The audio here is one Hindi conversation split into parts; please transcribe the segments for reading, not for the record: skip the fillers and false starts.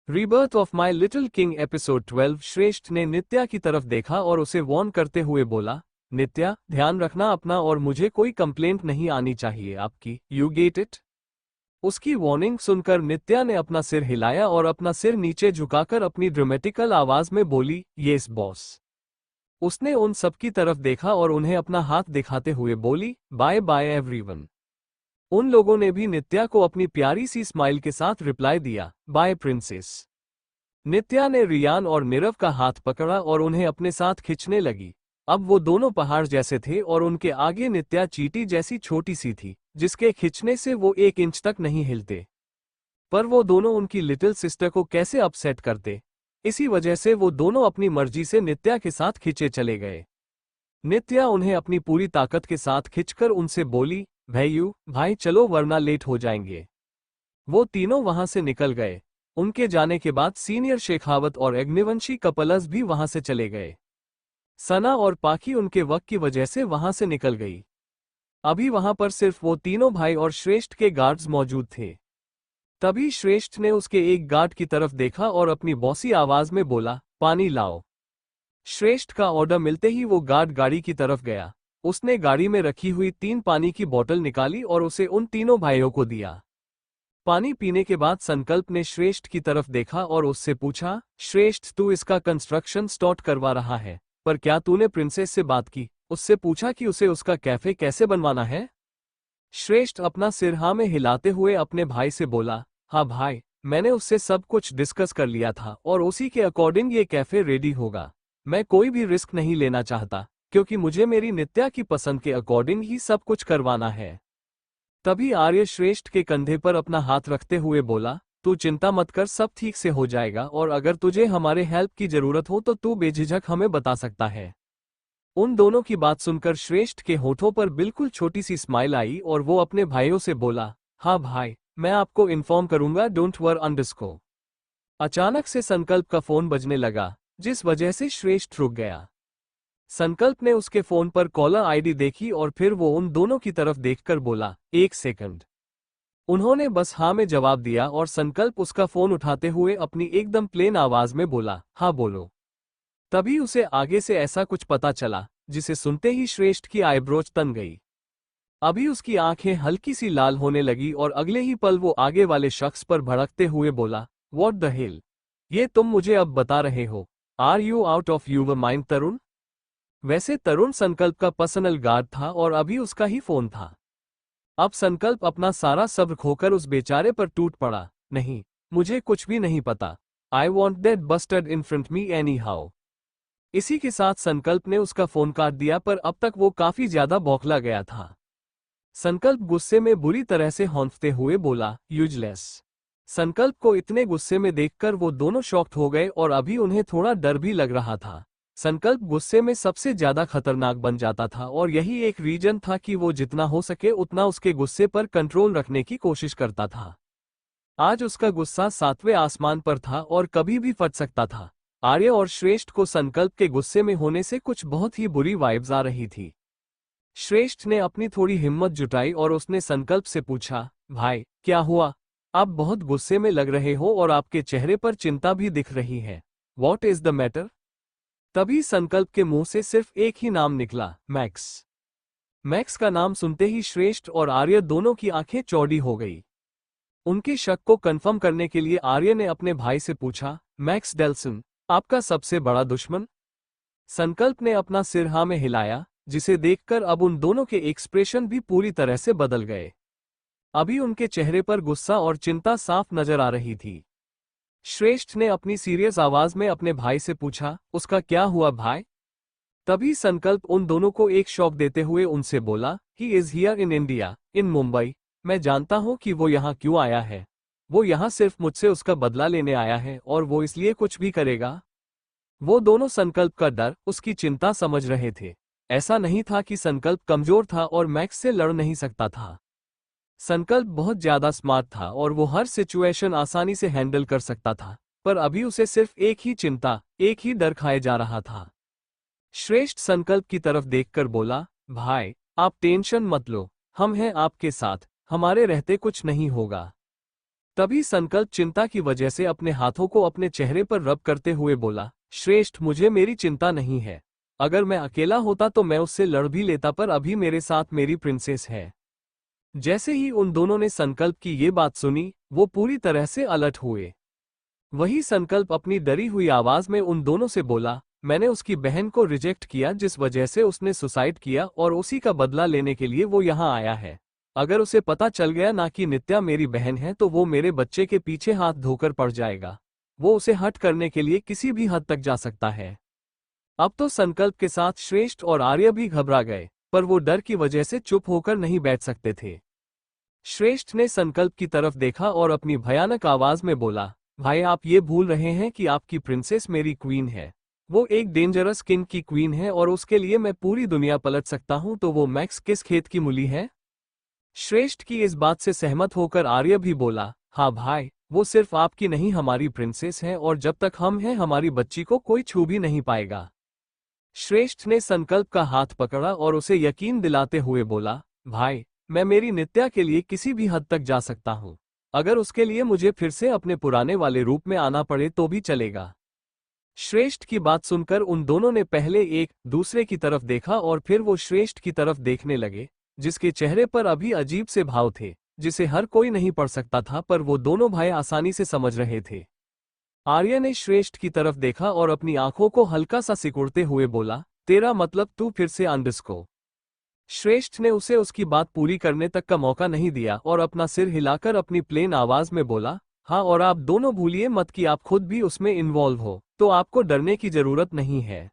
Rebirth of my little king episode 12। श्रेष्ठ ने नित्या की तरफ देखा और उसे वार्न करते हुए बोला, नित्या, ध्यान रखना अपना और मुझे कोई कंप्लेंट नहीं आनी चाहिए आपकी। You get it? उसकी वार्निंग सुनकर नित्या ने अपना सिर हिलाया और अपना सिर नीचे झुकाकर अपनी ड्रामेटिकल आवाज में बोली, येस बॉस। उसने उन सबकी तरफ देखा और उन्हें अपना हाथ दिखाते हुए बोली, बाय बाय एवरीवन। उन लोगों ने भी नित्या को अपनी प्यारी सी स्माइल के साथ रिप्लाई दिया, बाय प्रिंसेस। नित्या ने रियान और नीरव का हाथ पकड़ा और उन्हें अपने साथ खींचने लगी। अब वो दोनों पहाड़ जैसे थे और उनके आगे नित्या चींटी जैसी छोटी सी थी, जिसके खींचने से वो 1 इंच तक नहीं हिलते। पर वो दोनों उनकी लिटिल सिस्टर को कैसे अपसेट करते। इसी वजह से वो दोनों अपनी मर्जी से नित्या के साथ खींचे चले गए। नित्या उन्हें अपनी पूरी ताकत के साथ खींचकर उनसे बोली, भाई चलो वरना लेट हो जाएंगे। वो तीनों वहां से निकल गए। उनके जाने के बाद सीनियर शेखावत और अग्निवंशी कपल्स भी वहां से चले गए। सना और पाखी उनके वक्त की वजह से वहां से निकल गई। अभी वहां पर सिर्फ वो तीनों भाई और श्रेष्ठ के गार्ड्स मौजूद थे। तभी श्रेष्ठ ने उसके एक गार्ड की तरफ देखा और अपनी बॉसी आवाज में बोला, पानी लाओ। श्रेष्ठ का ऑर्डर मिलते ही वो गार्ड गाड़ी की तरफ गया। उसने गाड़ी में रखी हुई 3 पानी की बोतल निकाली और उसे उन तीनों भाइयों को दिया। पानी पीने के बाद संकल्प ने श्रेष्ठ की तरफ देखा और उससे पूछा, श्रेष्ठ, तू इसका कंस्ट्रक्शन स्टार्ट करवा रहा है, पर क्या तूने प्रिंसेस से बात की, उससे पूछा कि उसे उसका कैफे कैसे बनवाना है? श्रेष्ठ अपना सिर हाँ में हिलाते हुए अपने भाई से बोला, हाँ भाई, मैंने उससे सब कुछ डिस्कस कर लिया था और उसी के अकॉर्डिंग ये कैफे रेडी होगा। मैं कोई भी रिस्क नहीं लेना चाहता, क्योंकि मुझे मेरी नित्या की पसंद के अकॉर्डिंग ही सब कुछ करवाना है। तभी आर्य श्रेष्ठ के कंधे पर अपना हाथ रखते हुए बोला, तू चिंता मत कर, सब ठीक से हो जाएगा और अगर तुझे हमारे हेल्प की जरूरत हो तो तू बेझिझक हमें बता सकता है। उन दोनों की बात सुनकर श्रेष्ठ के होठों पर बिल्कुल छोटी सी स्माइल आई और वो अपने भाइयों से बोला, हाँ भाई, मैं आपको इन्फॉर्म करूंगा, डोंट वर अंडरस्को। अचानक से संकल्प का फोन बजने लगा, जिस वजह से श्रेष्ठ रुक गया। संकल्प ने उसके फोन पर कॉलर आईडी देखी और फिर वो उन दोनों की तरफ देखकर बोला, 1 सेकंड। उन्होंने बस हाँ में जवाब दिया और संकल्प उसका फोन उठाते हुए अपनी एकदम प्लेन आवाज में बोला, हाँ बोलो। तभी उसे आगे से ऐसा कुछ पता चला, जिसे सुनते ही श्रेष्ठ की आईब्रोज तन गई। अभी उसकी आंखें हल्की सी लाल होने लगी और अगले ही पल वो आगे वाले शख्स पर भड़कते हुए बोला, व्हाट द हेल, ये तुम मुझे अब बता रहे हो? Are you out of your mind Tarun? वैसे तरुण संकल्प का पर्सनल गार्ड था और अभी उसका ही फोन था। अब संकल्प अपना सारा सब्र खोकर उस बेचारे पर टूट पड़ा, नहीं, मुझे कुछ भी नहीं पता। I want that bustard in front me any how. इसी के साथ संकल्प ने उसका फोन काट दिया, पर अब तक वो काफी ज्यादा बौखला गया था। संकल्प गुस्से में बुरी तरह से हौंफते हुए बोला, यूजलेस। संकल्प को इतने गुस्से में देखकर वो दोनों शॉक्ड हो गए और अभी उन्हें थोड़ा डर भी लग रहा था। संकल्प गुस्से में सबसे ज्यादा खतरनाक बन जाता था और यही एक रीजन था कि वो जितना हो सके उतना उसके गुस्से पर कंट्रोल रखने की कोशिश करता था। आज उसका गुस्सा 7वें आसमान पर था और कभी भी फट सकता था। आर्य और श्रेष्ठ को संकल्प के गुस्से में होने से कुछ बहुत ही बुरी वाइब्स आ रही थी। श्रेष्ठ ने अपनी थोड़ी हिम्मत जुटाई और उसने संकल्प से पूछा, भाई क्या हुआ? आप बहुत गुस्से में लग रहे हो और आपके चेहरे पर चिंता भी दिख रही है। What is the matter? तभी संकल्प के मुंह से सिर्फ एक ही नाम निकला, मैक्स। मैक्स का नाम सुनते ही श्रेष्ठ और आर्य दोनों की आंखें चौड़ी हो गई। उनके शक को कंफर्म करने के लिए आर्य ने अपने भाई से पूछा, मैक्स डेल्सन, आपका सबसे बड़ा दुश्मन? संकल्प ने अपना सिर हाँ में हिलाया, जिसे देखकर अब उन दोनों के एक्सप्रेशन भी पूरी तरह से बदल गए। अभी उनके चेहरे पर गुस्सा और चिंता साफ नजर आ रही थी। श्रेष्ठ ने अपनी सीरियस आवाज में अपने भाई से पूछा, उसका क्या हुआ भाई? तभी संकल्प उन दोनों को एक शॉक देते हुए उनसे बोला, he is here in India, in Mumbai. मैं जानता हूं कि वो यहाँ क्यों आया है। वो यहाँ सिर्फ मुझसे उसका बदला लेने आया है और वो इसलिए कुछ भी करेगा। वो दोनों संकल्प का डर, उसकी चिंता समझ रहे थे। ऐसा नहीं था कि संकल्प कमजोर था और मैक्स से लड़ नहीं सकता था। संकल्प बहुत ज्यादा स्मार्ट था और वो हर सिचुएशन आसानी से हैंडल कर सकता था, पर अभी उसे सिर्फ एक ही चिंता, एक ही डर खाए जा रहा था। श्रेष्ठ संकल्प की तरफ देखकर बोला, भाई आप टेंशन मत लो, हम हैं आपके साथ, हमारे रहते कुछ नहीं होगा। तभी संकल्प चिंता की वजह से अपने हाथों को अपने चेहरे पर रब करते हुए बोला, श्रेष्ठ, मुझे मेरी चिंता नहीं है। अगर मैं अकेला होता तो मैं उससे लड़ भी लेता, पर अभी मेरे साथ मेरी प्रिंसेस है। जैसे ही उन दोनों ने संकल्प की ये बात सुनी, वो पूरी तरह से अलर्ट हुए। वही संकल्प अपनी डरी हुई आवाज में उन दोनों से बोला, मैंने उसकी बहन को रिजेक्ट किया जिस वजह से उसने सुसाइड किया, और उसी का बदला लेने के लिए वो यहाँ आया है। अगर उसे पता चल गया ना कि नित्या मेरी बहन है तो वो मेरे बच्चे के पीछे हाथ धोकर पड़ जाएगा। वो उसे हट करने के लिए किसी भी हद तक जा सकता है। अब तो संकल्प के साथ श्रेष्ठ और आर्य भी घबरा गए, पर वो डर की वजह से चुप होकर नहीं बैठ सकते थे। श्रेष्ठ ने संकल्प की तरफ देखा और अपनी भयानक आवाज में बोला, भाई, आप ये भूल रहे हैं कि आपकी प्रिंसेस मेरी क्वीन है। वो एक डेंजरस किंग की क्वीन है और उसके लिए मैं पूरी दुनिया पलट सकता हूं, तो वो मैक्स किस खेत की मूली है? श्रेष्ठ की इस बात से सहमत होकर आर्य भी बोला, हाँ भाई, वो सिर्फ आपकी नहीं हमारी प्रिंसेस है, और जब तक हम हैं हमारी बच्ची को कोई छू भी नहीं पाएगा। श्रेष्ठ ने संकल्प का हाथ पकड़ा और उसे यकीन दिलाते हुए बोला, भाई, मैं मेरी नित्या के लिए किसी भी हद तक जा सकता हूँ। अगर उसके लिए मुझे फिर से अपने पुराने वाले रूप में आना पड़े तो भी चलेगा। श्रेष्ठ की बात सुनकर उन दोनों ने पहले एक दूसरे की तरफ देखा और फिर वो श्रेष्ठ की तरफ देखने लगे, जिसके चेहरे पर अभी अजीब से भाव थे, जिसे हर कोई नहीं पढ़ सकता था, पर वो दोनों भाई आसानी से समझ रहे थे। आर्य ने श्रेष्ठ की तरफ देखा और अपनी आंखों को हल्का सा सिकुड़ते हुए बोला, तेरा मतलब तू फिर से अंडरस्को? श्रेष्ठ ने उसे उसकी बात पूरी करने तक का मौका नहीं दिया और अपना सिर हिलाकर अपनी प्लेन आवाज में बोला, हाँ, और आप दोनों भूलिए मत कि आप खुद भी उसमें इन्वॉल्व हो, तो आपको डरने की जरूरत नहीं है।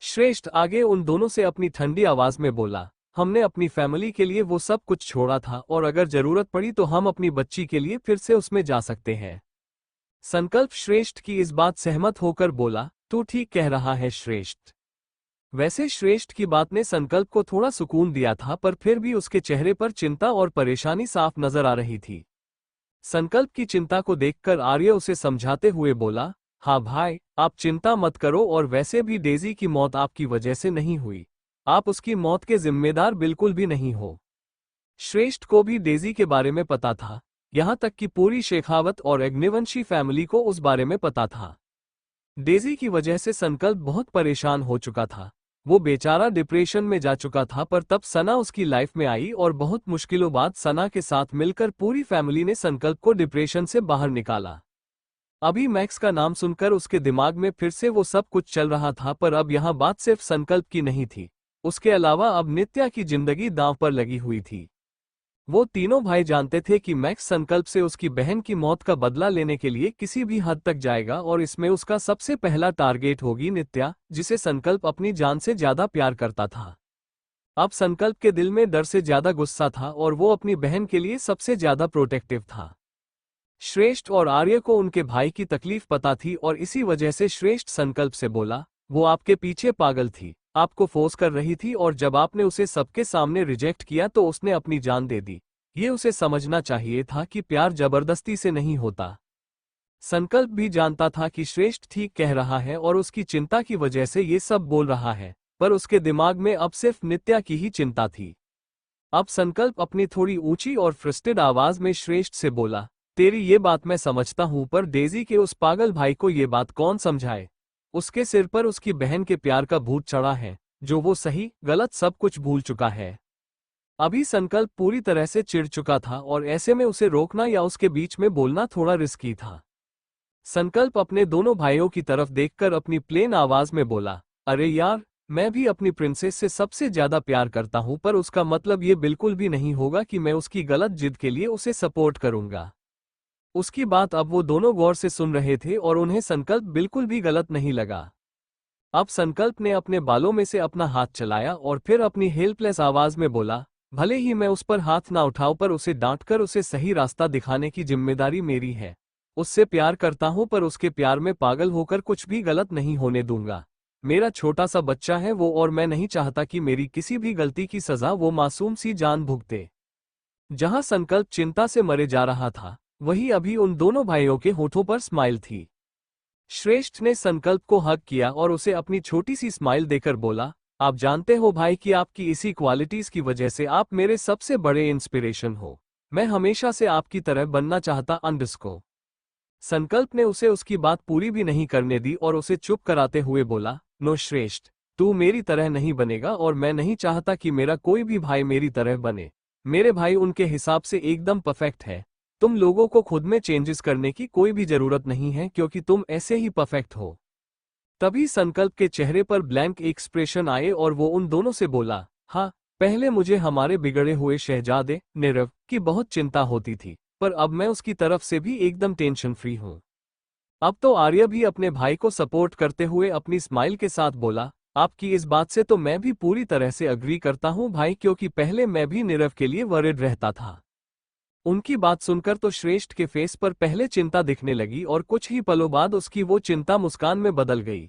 श्रेष्ठ आगे उन दोनों से अपनी ठंडी आवाज में बोला, हमने अपनी फैमिली के लिए वो सब कुछ छोड़ा था, और अगर जरूरत पड़ी तो हम अपनी बच्ची के लिए फिर से उसमें जा सकते हैं। संकल्प श्रेष्ठ की इस बात सहमत होकर बोला, तू ठीक कह रहा है श्रेष्ठ। वैसे श्रेष्ठ की बात ने संकल्प को थोड़ा सुकून दिया था, पर फिर भी उसके चेहरे पर चिंता और परेशानी साफ नजर आ रही थी। संकल्प की चिंता को देखकर आर्य उसे समझाते हुए बोला, हाँ भाई, आप चिंता मत करो, और वैसे भी डेजी की मौत आपकी वजह से नहीं हुई। आप उसकी मौत के जिम्मेदार बिल्कुल भी नहीं हो। श्रेष्ठ को भी डेजी के बारे में पता था, यहां तक कि पूरी शेखावत और अग्निवंशी फैमिली को उस बारे में पता था। डेजी की वजह से संकल्प बहुत परेशान हो चुका था। वो बेचारा डिप्रेशन में जा चुका था, पर तब सना उसकी लाइफ में आई और बहुत मुश्किलों बाद सना के साथ मिलकर पूरी फैमिली ने संकल्प को डिप्रेशन से बाहर निकाला। अभी मैक्स का नाम सुनकर उसके दिमाग में फिर से वो सब कुछ चल रहा था, पर अब यहाँ बात सिर्फ संकल्प की नहीं थी, उसके अलावा अब नित्या की जिंदगी दांव पर लगी हुई थी। वो तीनों भाई जानते थे कि मैक्स संकल्प से उसकी बहन की मौत का बदला लेने के लिए किसी भी हद तक जाएगा, और इसमें उसका सबसे पहला टारगेट होगी नित्या, जिसे संकल्प अपनी जान से ज्यादा प्यार करता था। अब संकल्प के दिल में डर से ज्यादा गुस्सा था, और वो अपनी बहन के लिए सबसे ज्यादा प्रोटेक्टिव था। श्रेष्ठ और आर्य को उनके भाई की तकलीफ पता थी, और इसी वजह से श्रेष्ठ संकल्प से बोला, वो आपके पीछे पागल थी, आपको फोर्स कर रही थी, और जब आपने उसे सबके सामने रिजेक्ट किया तो उसने अपनी जान दे दी। ये उसे समझना चाहिए था कि प्यार जबरदस्ती से नहीं होता। संकल्प भी जानता था कि श्रेष्ठ ठीक कह रहा है और उसकी चिंता की वजह से ये सब बोल रहा है, पर उसके दिमाग में अब सिर्फ नित्या की ही चिंता थी। अब संकल्प अपनी थोड़ी ऊंची और फ्रस्ट्रेटेड आवाज में श्रेष्ठ से बोला, तेरी ये बात मैं समझता हूं, पर डेजी के उस पागल भाई को ये बात कौन समझाए? उसके सिर पर उसकी बहन के प्यार का भूत चढ़ा है, जो वो सही गलत सब कुछ भूल चुका है। अभी संकल्प पूरी तरह से चिढ़ चुका था, और ऐसे में उसे रोकना या उसके बीच में बोलना थोड़ा रिस्की था। संकल्प अपने दोनों भाइयों की तरफ देखकर अपनी प्लेन आवाज में बोला, अरे यार, मैं भी अपनी प्रिंसेस से सबसे ज्यादा प्यार करता हूं, पर उसका मतलब ये बिल्कुल भी नहीं होगा कि मैं उसकी गलत जिद के लिए उसे सपोर्ट करूंगा। उसकी बात अब वो दोनों गौर से सुन रहे थे, और उन्हें संकल्प बिल्कुल भी गलत नहीं लगा। अब संकल्प ने अपने बालों में से अपना हाथ चलाया और फिर अपनी हेल्पलेस आवाज में बोला, भले ही मैं उस पर हाथ ना उठाऊं, पर उसे डांटकर उसे सही रास्ता दिखाने की जिम्मेदारी मेरी है। उससे प्यार करता हूं, पर उसके प्यार में पागल होकर कुछ भी गलत नहीं होने दूंगा। मेरा छोटा सा बच्चा है वो, और मैं नहीं चाहता कि मेरी किसी भी गलती की सजा वो मासूम सी जान भुगते। जहां संकल्प चिंता से मरे जा रहा था, वही अभी उन दोनों भाइयों के होठों पर स्माइल थी। श्रेष्ठ ने संकल्प को हग किया और उसे अपनी छोटी सी स्माइल देकर बोला, आप जानते हो भाई कि आपकी इसी क्वालिटीज की वजह से आप मेरे सबसे बड़े इंस्पिरेशन हो। मैं हमेशा से आपकी तरह बनना चाहता अंडरस्को। संकल्प ने उसे उसकी बात पूरी भी नहीं करने दी और उसे चुप कराते हुए बोला, नो श्रेष्ठ, तू मेरी तरह नहीं बनेगा और मैं नहीं चाहता कि मेरा कोई भी भाई मेरी तरह बने। मेरे भाई उनके हिसाब से एकदम परफेक्ट है। तुम लोगों को खुद में चेंजेस करने की कोई भी जरूरत नहीं है क्योंकि तुम ऐसे ही परफेक्ट हो। तभी संकल्प के चेहरे पर ब्लैंक एक्सप्रेशन आए और वो उन दोनों से बोला, हाँ, पहले मुझे हमारे बिगड़े हुए शहजादे नीरव की बहुत चिंता होती थी, पर अब मैं उसकी तरफ से भी एकदम टेंशन फ्री हूँ। अब तो आर्य भी अपने भाई को सपोर्ट करते हुए अपनी स्माइल के साथ बोला, आपकी इस बात से तो मैं भी पूरी तरह से अग्री करता हूँ भाई, क्योंकि पहले मैं भी नीरव के लिए वरिड रहता था। उनकी बात सुनकर तो श्रेष्ठ के फेस पर पहले चिंता दिखने लगी और कुछ ही पलों बाद उसकी वो चिंता मुस्कान में बदल गई।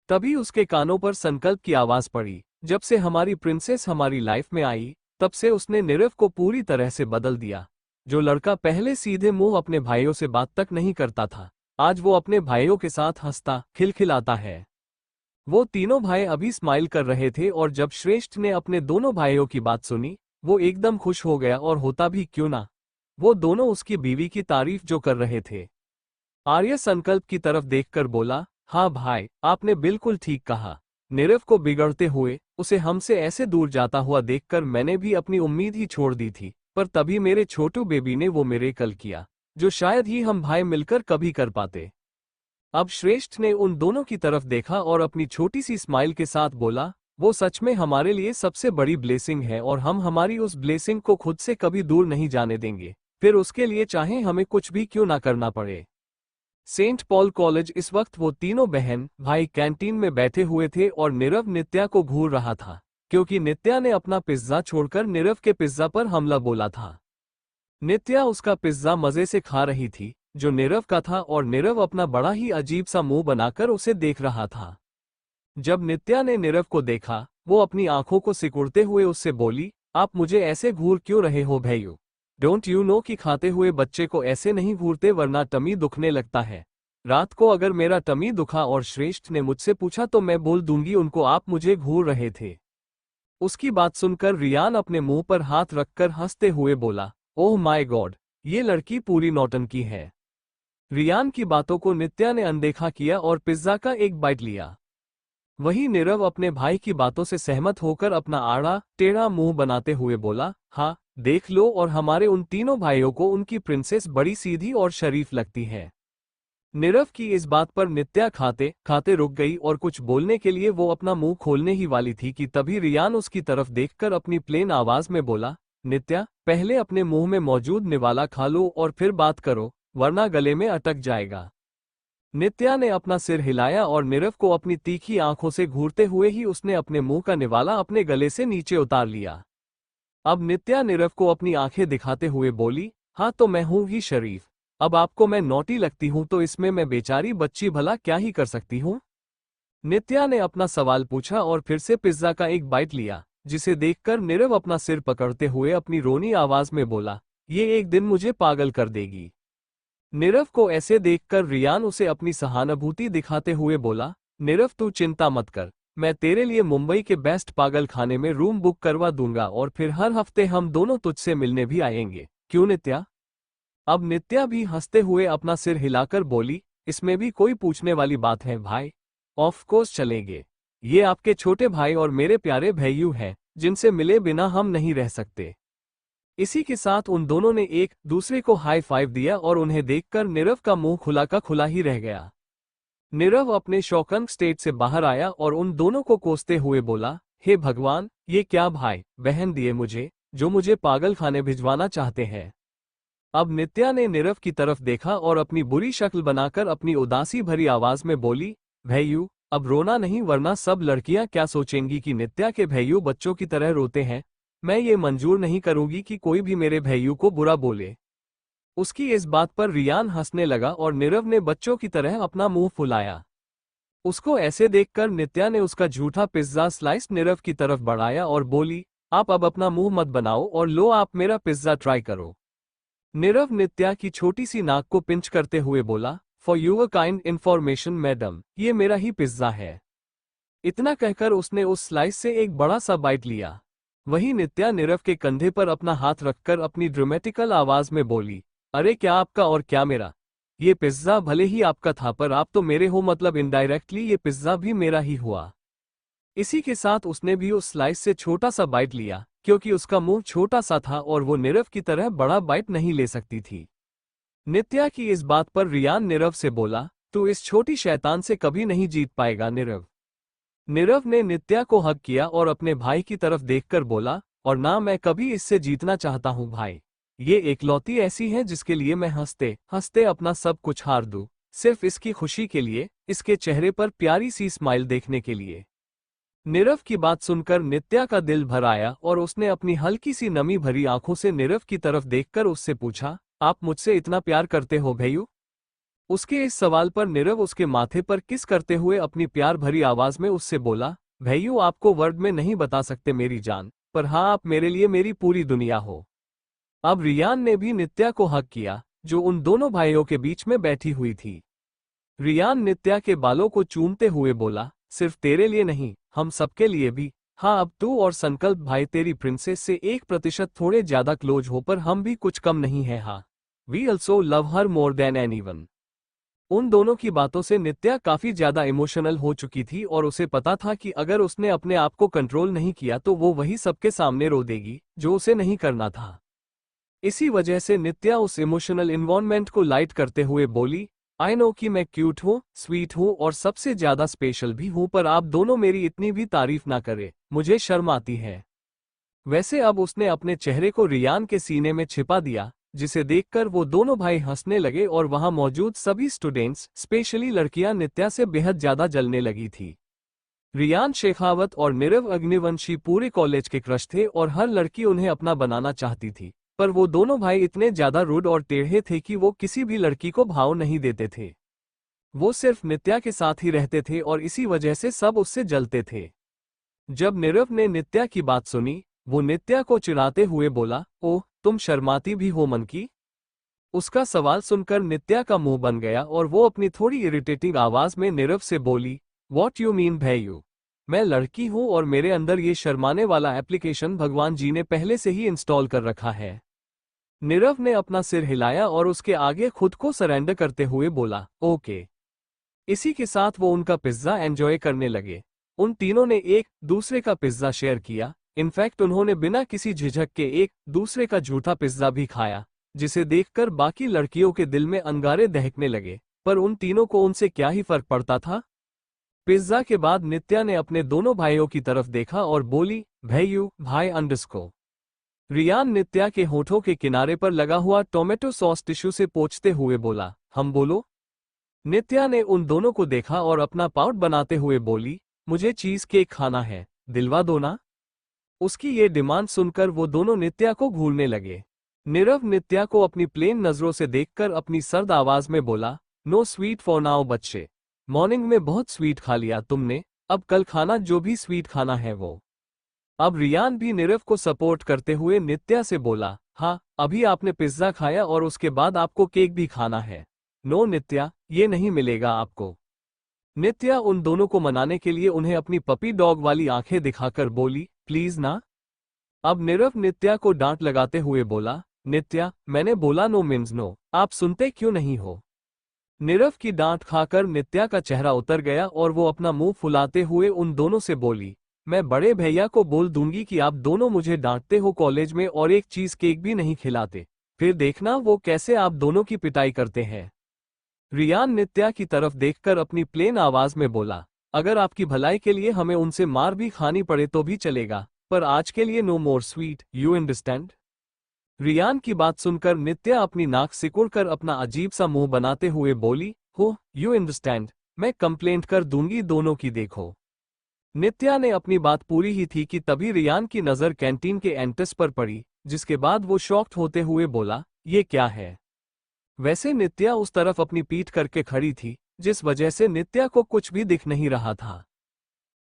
तभी उसके कानों पर संकल्प की आवाज पड़ी, जब से हमारी प्रिंसेस हमारी लाइफ में आई, तब से उसने नीरव को पूरी तरह से बदल दिया। जो लड़का पहले सीधे मुंह अपने भाइयों से बात तक नहीं करता था, आज वो अपने भाइयों के साथ हंसता खिलखिलाता है। वो तीनों भाई अभी स्माइल कर रहे थे और जब श्रेष्ठ ने अपने दोनों भाइयों की बात सुनी, वो एकदम खुश हो गया, और होता भी क्यों ना, वो दोनों उसकी बीवी की तारीफ जो कर रहे थे। आर्य संकल्प की तरफ देखकर बोला, हाँ भाई, आपने बिल्कुल ठीक कहा। नीरव को बिगड़ते हुए, उसे हमसे ऐसे दूर जाता हुआ देखकर मैंने भी अपनी उम्मीद ही छोड़ दी थी, पर तभी मेरे छोटू बेबी ने वो मिरेकल किया, जो शायद ही हम भाई मिलकर कभी कर पाते। अब श्रेष्ठ ने उन दोनों की तरफ देखा और अपनी छोटी सी स्माइल के साथ बोला, वो सच में हमारे लिए सबसे बड़ी ब्लेसिंग है और हम हमारी उस ब्लेसिंग को खुद से कभी दूर नहीं जाने देंगे, फिर उसके लिए चाहे हमें कुछ भी क्यों ना करना पड़े। Saint Paul college. इस वक्त वो तीनों बहन भाई कैंटीन में बैठे हुए थे और नीरव नित्या को घूर रहा था, क्योंकि नित्या ने अपना पिज्जा छोड़कर नीरव के पिज्जा पर हमला बोला था। नित्या उसका पिज्जा मजे से खा रही थी, जो नीरव का था, और नीरव अपना बड़ा ही अजीब सा मुंह बनाकर उसे देख रहा था। जब नित्या ने नीरव को देखा, वो अपनी आंखों को सिकुड़ते हुए उससे बोली, आप मुझे ऐसे घूर क्यों रहे हो भैयू? डोंट यू नो कि खाते हुए बच्चे को ऐसे नहीं घूरते वरना टमी दुखने लगता है। रात को अगर मेरा टमी दुखा और श्रेष्ठ ने मुझसे पूछा तो मैं बोल दूंगी उनको आप मुझे घूर रहे थे। उसकी बात सुनकर रियान अपने मुंह पर हाथ रखकर हंसते हुए बोला, ओह माय गॉड, ये लड़की पूरी नौटंकी है। रियान की बातों को नित्या ने अनदेखा किया और पिज्जा का एक बाइट लिया। वहीं नीरव अपने भाई की बातों से सहमत होकर अपना आड़ा टेढ़ा मुंह बनाते हुए बोला, हाँ देख लो, और हमारे उन तीनों भाइयों को उनकी प्रिंसेस बड़ी सीधी और शरीफ लगती है। नीरव की इस बात पर नित्या खाते खाते रुक गई और कुछ बोलने के लिए वो अपना मुंह खोलने ही वाली थी कि तभी रियान उसकी तरफ देखकर अपनी प्लेन आवाज में बोला, नित्या, पहले अपने मुंह में मौजूद निवाला खा लो और फिर बात करो, वरना गले में अटक जाएगा। नित्या ने अपना सिर हिलाया और नीरव को अपनी तीखी आंखों से घूरते हुए ही उसने अपने मुंह का निवाला अपने गले से नीचे उतार लिया। अब नित्या नीरव को अपनी आंखें दिखाते हुए बोली, हाँ तो मैं हूं ही शरीफ। अब आपको मैं नौटी लगती हूं तो इसमें मैं बेचारी बच्ची भला क्या ही कर सकती हूं? नित्या ने अपना सवाल पूछा और फिर से पिज्जा का एक बाइट लिया, जिसे देखकर नीरव अपना सिर पकड़ते हुए अपनी रोनी आवाज में बोला, ये एक दिन मुझे पागल कर देगी। नीरव को ऐसे देखकर रियान उसे अपनी सहानुभूति दिखाते हुए बोला, नीरव तू चिंता मत कर, मैं तेरे लिए मुंबई के बेस्ट पागल खाने में रूम बुक करवा दूंगा और फिर हर हफ्ते हम दोनों तुझसे मिलने भी आएंगे, क्यों नित्या? अब नित्या भी हंसते हुए अपना सिर हिलाकर बोली, इसमें भी कोई पूछने वाली बात है भाई? ऑफ कोर्स चलेंगे। ये आपके छोटे भाई और मेरे प्यारे भैयू हैं, जिनसे मिले बिना हम नहीं रह सकते। इसी के साथ उन दोनों ने एक दूसरे को हाई फाइव दिया और उन्हें देखकर नीरव का मुंह खुला का खुला ही रह गया। नीरव अपने शॉकन स्टेट से बाहर आया और उन दोनों को कोसते हुए बोला, हे भगवान, ये क्या भाई बहन दिए मुझे, जो मुझे पागल खाने भिजवाना चाहते हैं। अब नित्या ने नीरव की तरफ देखा और अपनी बुरी शक्ल बनाकर अपनी उदासी भरी आवाज में बोली, भैयू अब रोना नहीं, वरना सब लड़कियां क्या सोचेंगी कि नित्या के भैयू बच्चों की तरह रोते हैं। मैं ये मंजूर नहीं करूंगी कि कोई भी मेरे भैयू को बुरा बोले। उसकी इस बात पर रियान हंसने लगा और नीरव ने बच्चों की तरह अपना मुंह फुलाया। उसको ऐसे देखकर नित्या ने उसका झूठा पिज्जा स्लाइस नीरव की तरफ बढ़ाया और बोली, आप अब अपना मुंह मत बनाओ और लो आप मेरा पिज्जा ट्राई करो। नीरव नित्या की छोटी सी नाक को पिंच करते हुए बोला, for your kind information madam, ये मेरा ही पिज्जा है। इतना कहकर उसने उस स्लाइस से एक बड़ा सा बाइट लिया। वहीं नित्या नीरव के कंधे पर अपना हाथ रखकर अपनी ड्रामेटिकल आवाज में बोली, अरे क्या आपका और क्या मेरा? ये पिज्जा भले ही आपका था पर आप तो मेरे हो, मतलब इनडायरेक्टली ये पिज्जा भी मेरा ही हुआ। इसी के साथ उसने भी उस स्लाइस से छोटा सा बाइट लिया, क्योंकि उसका मुंह छोटा सा था और वो नीरव की तरह बड़ा बाइट नहीं ले सकती थी। नित्या की इस बात पर रियान नीरव से बोला, तू इस छोटी शैतान से कभी नहीं जीत पाएगा नीरव। नीरव ने नित्या को हग किया और अपने भाई की तरफ देखकर बोला, और ना मैं कभी इससे जीतना चाहता हूँ भाई। ये एकलौती ऐसी है जिसके लिए मैं हंसते हंसते अपना सब कुछ हार दूं, सिर्फ इसकी खुशी के लिए, इसके चेहरे पर प्यारी सी स्माइल देखने के लिए। नीरव की बात सुनकर नित्या का दिल भर आया और उसने अपनी हल्की सी नमी भरी आंखों से नीरव की तरफ देखकर उससे पूछा, आप मुझसे इतना प्यार करते हो भैयू? उसके इस सवाल पर नीरव उसके माथे पर किस करते हुए अपनी प्यार भरी आवाज में उससे बोला, भैयू आपको वर्ड में नहीं बता सकते मेरी जान, पर हाँ आप मेरे लिए मेरी पूरी दुनिया हो। अब रियान ने भी नित्या को हक किया, जो उन दोनों भाइयों के बीच में बैठी हुई थी। रियान नित्या के बालों को चूमते हुए बोला, सिर्फ तेरे लिए नहीं, हम सबके लिए भी। हाँ अब तू और संकल्प भाई तेरी प्रिंसेस से 1% थोड़े ज्यादा क्लोज हो, पर हम भी कुछ कम नहीं है। हाँ, we also love her more than anyone. उन दोनों की बातों से नित्या काफी ज्यादा इमोशनल हो चुकी थी और उसे पता था कि अगर उसने अपने आप को कंट्रोल नहीं किया तो वो वही सबके सामने रो देगी, जो उसे नहीं करना था। इसी वजह से नित्या उस इमोशनल इन्वायरमेंट को लाइट करते हुए बोली, आई नो कि मैं क्यूट हूँ, स्वीट हूँ और सबसे ज्यादा स्पेशल भी हूँ, पर आप दोनों मेरी इतनी भी तारीफ ना करें, मुझे शर्म आती है। वैसे अब उसने अपने चेहरे को रियान के सीने में छिपा दिया, जिसे देखकर वो दोनों भाई हंसने लगे और वहां मौजूद सभी स्टूडेंट्स, स्पेशली लड़कियां नित्या से बेहद ज्यादा जलने लगी थी। रियान शेखावत और नीरव अग्निवंशी पूरे कॉलेज के क्रश थे और हर लड़की उन्हें अपना बनाना चाहती थी, पर वो दोनों भाई इतने ज्यादा रूड और टेढ़े थे कि वो किसी भी लड़की को भाव नहीं देते थे। वो सिर्फ नित्या के साथ ही रहते थे और इसी वजह से सब उससे जलते थे। जब नीरव ने नित्या की बात सुनी, वो नित्या को चिढ़ाते हुए बोला, ओह तुम शर्माती भी हो मन की? उसका सवाल सुनकर नित्या का मुंह बन गया और वो अपनी थोड़ी इरिटेटिंग आवाज में नीरव से बोली, व्हाट यू मीन भैयू? मैं लड़की हूं और मेरे अंदर ये शर्माने वाला एप्लीकेशन भगवान जी ने पहले से ही इंस्टॉल कर रखा है। नीरव ने अपना सिर हिलाया और उसके आगे खुद को सरेंडर करते हुए बोला, ओके। इसी के साथ वो उनका पिज्जा एंजॉय करने लगे। उन तीनों ने एक दूसरे का पिज्जा शेयर किया, इनफैक्ट उन्होंने बिना किसी झिझक के एक दूसरे का झूठा पिज्जा भी खाया, जिसे देखकर बाकी लड़कियों के दिल में अंगारे दहकने लगे, पर उन तीनों को उनसे क्या ही फर्क पड़ता था। पिज्जा के बाद नित्या ने अपने दोनों भाइयों की तरफ देखा और बोली, भैयू भाई अंडरस्को। रियान नित्या के होठों के किनारे पर लगा हुआ टोमेटो सॉस टिश्यू से पोंछते हुए बोला, हम बोलो। नित्या ने उन दोनों को देखा और अपना पाउट बनाते हुए बोली, मुझे चीज केक खाना है, दिलवा दो ना। उसकी ये डिमांड सुनकर वो दोनों नित्या को घूरने लगे। नीरव नित्या को अपनी प्लेन नजरों से देखकर अपनी सर्द आवाज में बोला, नो स्वीट फॉर नाउ बच्चे, मॉर्निंग में बहुत स्वीट खा लिया तुमने, अब कल खाना जो भी स्वीट खाना है वो। अब रियान भी नीरव को सपोर्ट करते हुए नित्या से बोला, हाँ अभी आपने पिज्जा खाया और उसके बाद आपको केक भी खाना है। नो नित्या, ये नहीं मिलेगा आपको। नित्या उन दोनों को मनाने के लिए उन्हें अपनी पपी डॉग वाली आंखें दिखाकर बोली, प्लीज ना। अब नीरव नित्या को डांट लगाते हुए बोला, नित्या मैंने बोला नो मीन्स नो, आप सुनते क्यों नहीं हो? नीरव की डांट खाकर नित्या का चेहरा उतर गया और वो अपना मुंह फुलाते हुए उन दोनों से बोली, मैं बड़े भैया को बोल दूंगी कि आप दोनों मुझे डांटते हो कॉलेज में और एक चीज केक भी नहीं खिलाते, फिर देखना वो कैसे आप दोनों की पिटाई करते हैं। रियान नित्या की तरफ देखकर अपनी प्लेन आवाज में बोला, अगर आपकी भलाई के लिए हमें उनसे मार भी खानी पड़े तो भी चलेगा, पर आज के लिए no more sweet, you understand? Riyan की बात सुनकर नित्या अपनी नाक सिकुड़कर अपना अजीब सा मुंह बनाते हुए बोली, हो यू अंडरस्टैंड, मैं कंप्लेंट कर दूंगी दोनों की देखो। नित्या ने अपनी बात पूरी ही थी कि तभी रियान की नजर कैंटीन के एंट्रेंस पर पड़ी, जिसके बाद वो शॉक्ड होते हुए बोला, ये क्या है? वैसे नित्या उस तरफ अपनी पीठ करके खड़ी थी, जिस वजह से नित्या को कुछ भी दिख नहीं रहा था।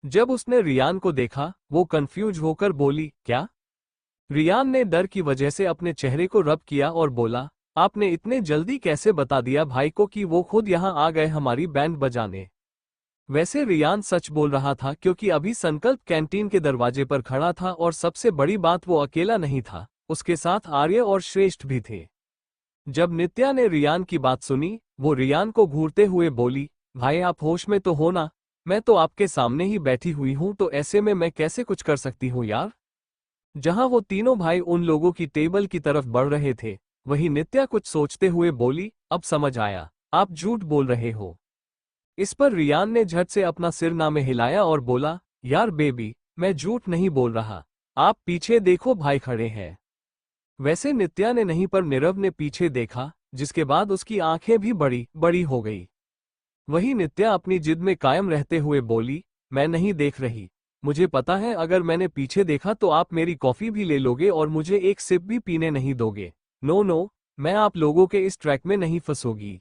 जब उसने रियान को देखा, वो कंफ्यूज होकर बोली, क्या? रियान ने डर की वजह से अपने चेहरे को रब किया और बोला, आपने इतने जल्दी कैसे बता दिया भाई को कि वो खुद यहाँ आ गए हमारी बैंड बजाने? वैसे रियान सच बोल रहा था क्योंकि अभी संकल्प कैंटीन के दरवाजे पर खड़ा था और सबसे बड़ी बात वो अकेला नहीं था, उसके साथ आर्य और श्रेष्ठ भी थे। जब नित्या ने रियान की बात सुनी, वो रियान को घूरते हुए बोली, भाई आप होश में तो हो ना? मैं तो आपके सामने ही बैठी हुई हूं, तो ऐसे में मैं कैसे कुछ कर सकती हूं यार। जहां वो तीनों भाई उन लोगों की टेबल की तरफ बढ़ रहे थे, वहीं नित्या कुछ सोचते हुए बोली, अब समझ आया, आप झूठ बोल रहे हो। इस पर रियान ने झट से अपना सिर में हिलाया और बोला, यार बेबी, मैं झूठ नहीं बोल रहा, आप पीछे देखो भाई खड़े हैं। वैसे नित्या ने नहीं पर नीरव ने पीछे देखा, जिसके बाद उसकी आंखें भी बड़ी बड़ी हो गई। वही नित्या अपनी जिद में कायम रहते हुए बोली, मैं नहीं देख रही, मुझे पता है अगर मैंने पीछे देखा तो आप मेरी कॉफी भी ले लोगे और मुझे एक सिप भी पीने नहीं दोगे। नो नो, मैं आप लोगों के इस ट्रैक में नहीं फंसूंगी।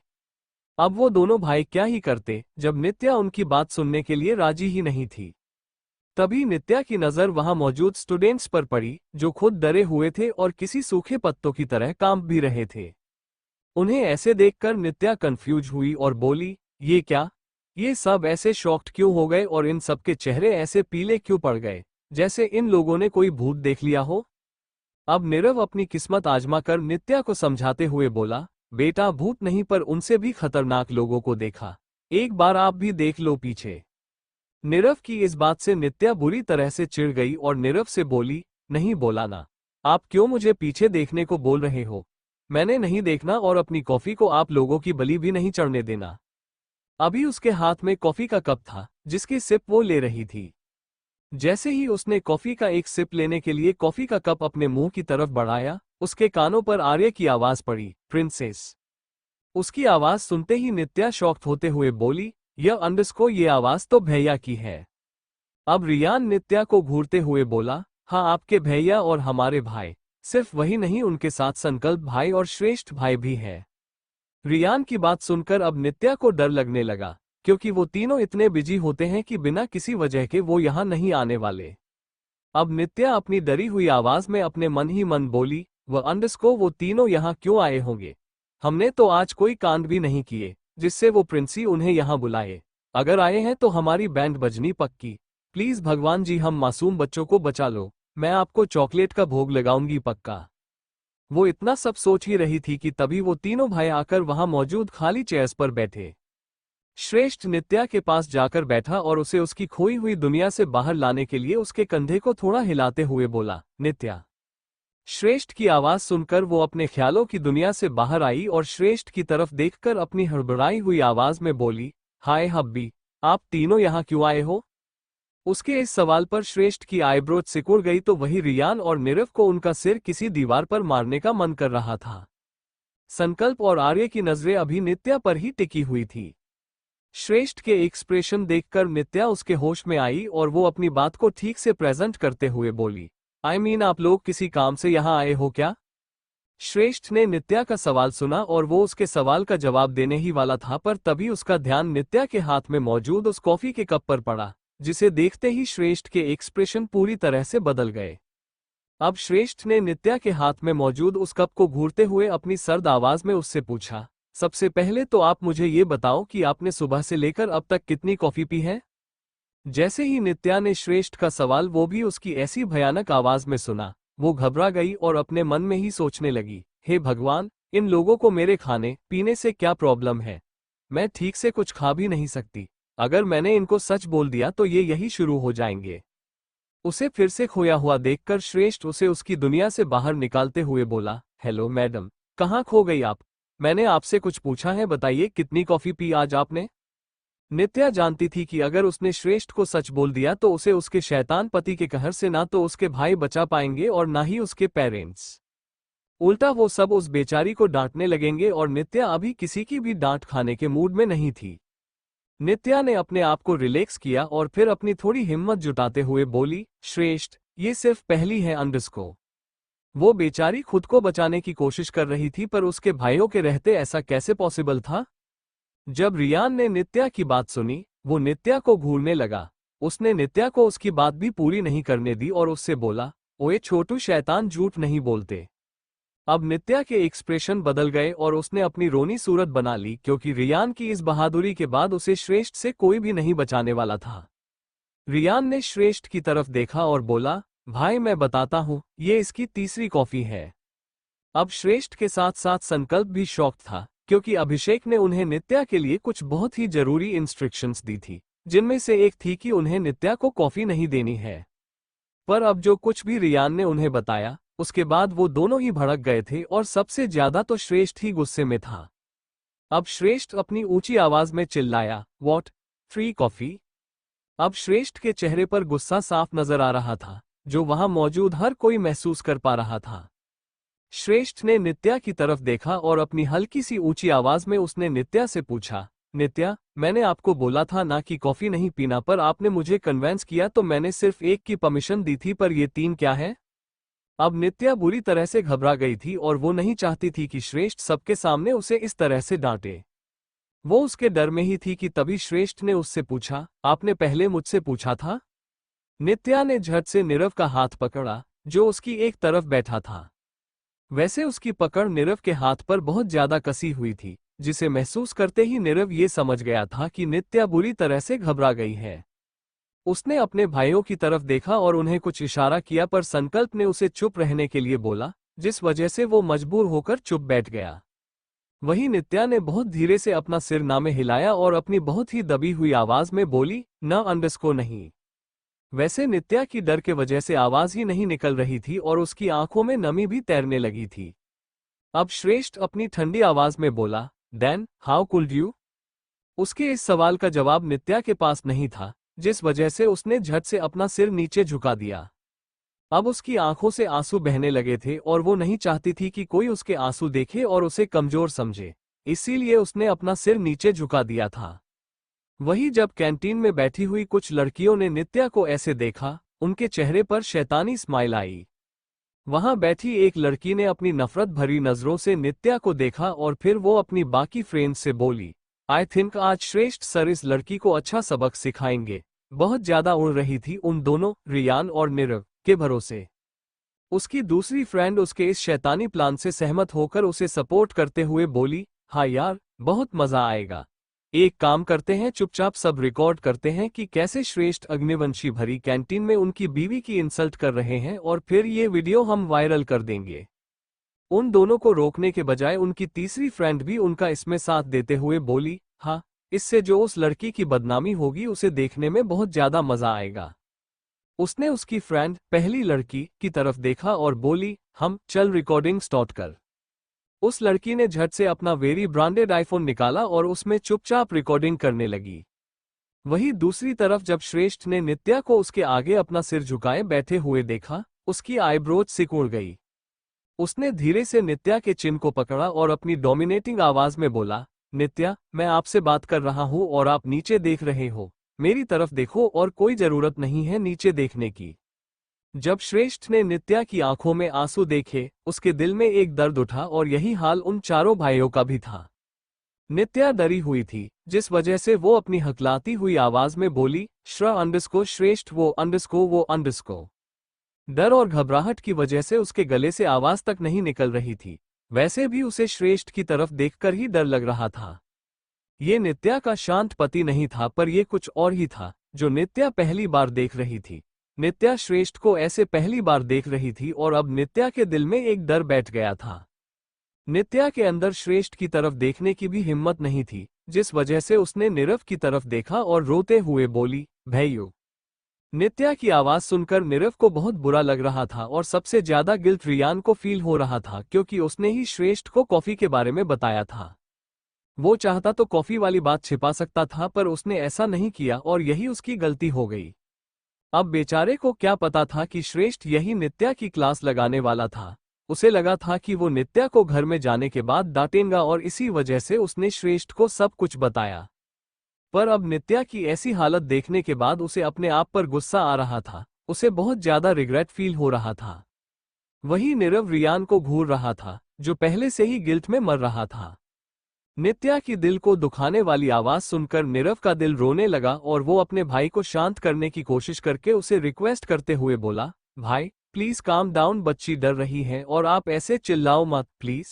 अब वो दोनों भाई क्या ही करते जब नित्या उनकी बात सुनने के लिए राजी ही नहीं थी। तभी नित्या की नजर वहां मौजूद स्टूडेंट्स पर पड़ी, जो खुद डरे हुए थे और किसी सूखे पत्तों की तरह कांप भी रहे थे। उन्हें ऐसे देखकर नित्या कंफ्यूज हुई और बोली, ये क्या? ये सब ऐसे शॉक्ड क्यों हो गए और इन सबके चेहरे ऐसे पीले क्यों पड़ गए, जैसे इन लोगों ने कोई भूत देख लिया हो। अब नीरव अपनी किस्मत आजमा कर नित्या को समझाते हुए बोला, बेटा भूत नहीं पर उनसे भी खतरनाक लोगों को देखा, एक बार आप भी देख लो पीछे। नीरव की इस बात से नित्या बुरी तरह से चिढ़ गई और नीरव से बोली, नहीं बोला ना, आप क्यों मुझे पीछे देखने को बोल रहे हो? मैंने नहीं देखना और अपनी कॉफी को आप लोगों की बलि भी नहीं चढ़ने देना। अभी उसके हाथ में कॉफी का कप था, जिसकी सिप वो ले रही थी। जैसे ही उसने कॉफी का एक सिप लेने के लिए कॉफी का कप अपने मुंह की तरफ बढ़ाया, उसके कानों पर आर्य की आवाज पड़ी, प्रिंसेस। उसकी आवाज सुनते ही नित्या शॉक्ड होते हुए बोली, यह अंडरस्को, ये आवाज तो भैया की है। अब रियान नित्या को घूरते हुए बोला, हाँ आपके भैया और हमारे भाई, सिर्फ वही नहीं उनके साथ संकल्प भाई और श्रेष्ठ भाई भी है। रियान की बात सुनकर अब नित्या को डर लगने लगा, क्योंकि वो तीनों इतने बिजी होते हैं कि बिना किसी वजह के वो यहाँ नहीं आने वाले। अब नित्या अपनी डरी हुई आवाज में अपने मन ही मन बोली, वह अंडरस्को, वो तीनों यहाँ क्यों आए होंगे? हमने तो आज कोई कांड भी नहीं किए जिससे वो प्रिंसी उन्हें यहाँ बुलाए। अगर आए हैं तो हमारी बैंड बजनी पक्की। प्लीज भगवान जी, हम मासूम बच्चों को बचा लो, मैं आपको चॉकलेट का भोग लगाऊंगी पक्का। वो इतना सब सोच ही रही थी कि तभी वो तीनों भाई आकर वहां मौजूद खाली चेयर्स पर बैठे। श्रेष्ठ नित्या के पास जाकर बैठा और उसे उसकी खोई हुई दुनिया से बाहर लाने के लिए उसके कंधे को थोड़ा हिलाते हुए बोला, नित्या। श्रेष्ठ की आवाज सुनकर वो अपने ख्यालों की दुनिया से बाहर आई और श्रेष्ठ की तरफ देखकर अपनी हड़बड़ाई हुई आवाज में बोली, हाय हब्बी, आप तीनों यहाँ क्यों आए हो? उसके इस सवाल पर श्रेष्ठ की आईब्रोज सिकुड़ गई तो वही रियान और नीरव को उनका सिर किसी दीवार पर मारने का मन कर रहा था। संकल्प और आर्य की नजरें अभी नित्या पर ही टिकी हुई थी। श्रेष्ठ के एक्सप्रेशन देखकर नित्या उसके होश में आई और वो अपनी बात को ठीक से प्रेजेंट करते हुए बोली, आई मीन आप लोग किसी काम से यहाँ आए हो क्या? श्रेष्ठ ने नित्या का सवाल सुना और वो उसके सवाल का जवाब देने ही वाला था, पर तभी उसका ध्यान नित्या के हाथ में मौजूद उस कॉफी के कप पर पड़ा, जिसे देखते ही श्रेष्ठ के एक्सप्रेशन पूरी तरह से बदल गए। अब श्रेष्ठ ने नित्या के हाथ में मौजूद उस कप को घूरते हुए अपनी सर्द आवाज में उससे पूछा, सबसे पहले तो आप मुझे ये बताओ कि आपने सुबह से लेकर अब तक कितनी कॉफी पी है? जैसे ही नित्या ने श्रेष्ठ का सवाल वो भी उसकी ऐसी भयानक आवाज में सुना, वो घबरा गई और अपने मन में ही सोचने लगी, हे भगवान, इन लोगों को मेरे खाने पीने से क्या प्रॉब्लम है? मैं ठीक से कुछ खा भी नहीं सकती। अगर मैंने इनको सच बोल दिया तो ये यही शुरू हो जाएंगे। उसे फिर से खोया हुआ देखकर श्रेष्ठ उसे उसकी दुनिया से बाहर निकालते हुए बोला, हेलो मैडम, कहाँ खो गई आप? मैंने आपसे कुछ पूछा है, बताइए कितनी कॉफी पी आज आपने? नित्या जानती थी कि अगर उसने श्रेष्ठ को सच बोल दिया तो उसे उसके शैतान पति के कहर से ना तो उसके भाई बचा पाएंगे और ना ही उसके पेरेंट्स। उल्टा वो सब उस बेचारी को डांटने लगेंगे और नित्या अभी किसी की भी डांट खाने के मूड में नहीं थी। नित्या ने अपने आप को रिलैक्स किया और फिर अपनी थोड़ी हिम्मत जुटाते हुए बोली, श्रेष्ठ, ये सिर्फ पहली है अंडरस्को। वो बेचारी खुद को बचाने की कोशिश कर रही थी, पर उसके भाइयों के रहते ऐसा कैसे पॉसिबल था? जब रियान ने नित्या की बात सुनी, वो नित्या को घूरने लगा। उसने नित्या को उसकी बात भी पूरी नहीं करने दी और उससे बोला, ओए छोटू शैतान, झूठ नहीं बोलते। अब नित्या के एक्सप्रेशन बदल गए और उसने अपनी रोनी सूरत बना ली, क्योंकि रियान की इस बहादुरी के बाद उसे श्रेष्ठ से कोई भी नहीं बचाने वाला था। रियान ने श्रेष्ठ की तरफ देखा और बोला, भाई मैं बताता हूं, ये इसकी तीसरी कॉफी है। अब श्रेष्ठ के साथ साथ संकल्प भी शॉक था, क्योंकि अभिषेक ने उन्हें नित्या के लिए कुछ बहुत ही जरूरी इंस्ट्रक्शंस दी थी, जिनमें से एक थी कि उन्हें नित्या को कॉफी नहीं देनी है। पर अब जो कुछ भी रियान ने उन्हें बताया, उसके बाद वो दोनों ही भड़क गए थे और सबसे ज्यादा तो श्रेष्ठ ही गुस्से में था। अब श्रेष्ठ अपनी ऊंची आवाज में चिल्लाया, व्हाट, फ्री कॉफी? अब श्रेष्ठ के चेहरे पर गुस्सा साफ नजर आ रहा था, जो वहां मौजूद हर कोई महसूस कर पा रहा था। श्रेष्ठ ने नित्या की तरफ देखा और अपनी हल्की सी ऊंची आवाज में उसने नित्या से पूछा, नित्या, मैंने आपको बोला था ना कि कॉफी नहीं पीना, पर आपने मुझे कन्वेंस किया तो मैंने सिर्फ एक की परमिशन दी थी, पर ये तीन क्या है? अब नित्या बुरी तरह से घबरा गई थी और वो नहीं चाहती थी कि श्रेष्ठ सबके सामने उसे इस तरह से डांटे। वो उसके डर में ही थी कि तभी श्रेष्ठ ने उससे पूछा, आपने पहले मुझसे पूछा था? नित्या ने झट से नीरव का हाथ पकड़ा, जो उसकी एक तरफ बैठा था। वैसे उसकी पकड़ नीरव के हाथ पर बहुत ज्यादा कसी हुई थी, जिसे महसूस करते ही नीरव ये समझ गया था कि नित्या बुरी तरह से घबरा गई है। उसने अपने भाइयों की तरफ देखा और उन्हें कुछ इशारा किया, पर संकल्प ने उसे चुप रहने के लिए बोला, जिस वजह से वो मजबूर होकर चुप बैठ गया। वहीं नित्या ने बहुत धीरे से अपना सिर ना में हिलाया और अपनी बहुत ही दबी हुई आवाज में बोली, न अंडरस्को नहीं। वैसे नित्या की डर के वजह से आवाज ही नहीं निकल रही थी और उसकी आंखों में नमी भी तैरने लगी थी। अब श्रेष्ठ अपनी ठंडी आवाज में बोला, देन हाउ कुड यू? उसके इस सवाल का जवाब नित्या के पास नहीं था, जिस वजह से उसने झट से अपना सिर नीचे झुका दिया। अब उसकी आंखों से आंसू बहने लगे थे और वो नहीं चाहती थी कि कोई उसके आंसू देखे और उसे कमजोर समझे, इसीलिए उसने अपना सिर नीचे झुका दिया था। वही जब कैंटीन में बैठी हुई कुछ लड़कियों ने नित्या को ऐसे देखा, उनके चेहरे पर शैतानी स्माइल आई। वहां बैठी एक लड़की ने अपनी नफरत भरी नजरों से नित्या को देखा और फिर वो अपनी बाकी फ्रेंड्स से बोली, आई थिंक आज श्रेष्ठ सर इस लड़की को अच्छा सबक सिखाएंगे। बहुत ज्यादा उड़ रही थी उन दोनों, रियान और नीरव, के भरोसे। उसकी दूसरी फ्रेंड उसके इस शैतानी प्लान से सहमत होकर उसे सपोर्ट करते हुए बोली, हाँ यार, बहुत मजा आएगा। एक काम करते हैं, चुपचाप सब रिकॉर्ड करते हैं कि कैसे श्रेष्ठ अग्निवंशी भरी कैंटीन में उनकी बीवी की इंसल्ट कर रहे हैं और फिर ये वीडियो हम वायरल कर देंगे। उन दोनों को रोकने के बजाय उनकी तीसरी फ्रेंड भी उनका इसमें साथ देते हुए बोली, हाँ, इससे जो उस लड़की की बदनामी होगी उसे देखने में बहुत ज्यादा मजा आएगा। उसने उसकी फ्रेंड, पहली लड़की, की तरफ देखा और बोली, हम चल रिकॉर्डिंग स्टार्ट कर। उस लड़की ने झट से अपना वेरी ब्रांडेड आईफोन निकाला और उसमें चुपचाप रिकॉर्डिंग करने लगी। वहीं दूसरी तरफ जब श्रेष्ठ ने नित्या को उसके आगे अपना सिर झुकाए बैठे हुए देखा, उसकी आईब्रोज सिकुड़ गई। उसने धीरे से नित्या के चिन को पकड़ा और अपनी डोमिनेटिंग आवाज में बोला, नित्या, मैं आपसे बात कर रहा हूं और आप नीचे देख रहे हो। मेरी तरफ देखो और कोई जरूरत नहीं है नीचे देखने की। जब श्रेष्ठ ने नित्या की आंखों में आंसू देखे, उसके दिल में एक दर्द उठा और यही हाल उन चारों भाइयों का भी था। नित्या डरी हुई थी, जिस वजह से वो अपनी हकलाती हुई आवाज में बोली, श्रेष्ठ वो अंडरस्को। डर और घबराहट की वजह से उसके गले से आवाज तक नहीं निकल रही थी। वैसे भी उसे श्रेष्ठ की तरफ देखकर ही डर लग रहा था। ये नित्या का शांत पति नहीं था, पर यह कुछ और ही था, जो नित्या पहली बार देख रही थी। नित्या श्रेष्ठ को ऐसे पहली बार देख रही थी और अब नित्या के दिल में एक डर बैठ गया था। नित्या के अंदर श्रेष्ठ की तरफ देखने की भी हिम्मत नहीं थी, जिस वजह से उसने नीरव की तरफ देखा और रोते हुए बोली, भैया। नित्या की आवाज सुनकर नीरव को बहुत बुरा लग रहा था और सबसे ज्यादा गिल्ट रियान को फील हो रहा था, क्योंकि उसने ही श्रेष्ठ को कॉफी के बारे में बताया था। वो चाहता तो कॉफी वाली बात छिपा सकता था, पर उसने ऐसा नहीं किया और यही उसकी गलती हो गई। अब बेचारे को क्या पता था कि श्रेष्ठ यही नित्या की क्लास लगाने वाला था। उसे लगा था कि वो नित्या को घर में जाने के बाद डांटेगा और इसी वजह से उसने श्रेष्ठ को सब कुछ बताया। पर अब नित्या की ऐसी हालत देखने के बाद उसे अपने आप पर गुस्सा आ रहा था। उसे बहुत ज्यादा रिग्रेट फील हो रहा था। वही नीरव रियान को घूर रहा था, जो पहले से ही गिल्ट में मर रहा था। नित्या की दिल को दुखाने वाली आवाज सुनकर नीरव का दिल रोने लगा और वो अपने भाई को शांत करने की कोशिश करके उसे रिक्वेस्ट करते हुए बोला, भाई, प्लीज काम डाउन, बच्ची डर रही है और आप ऐसे चिल्लाओ मत प्लीज।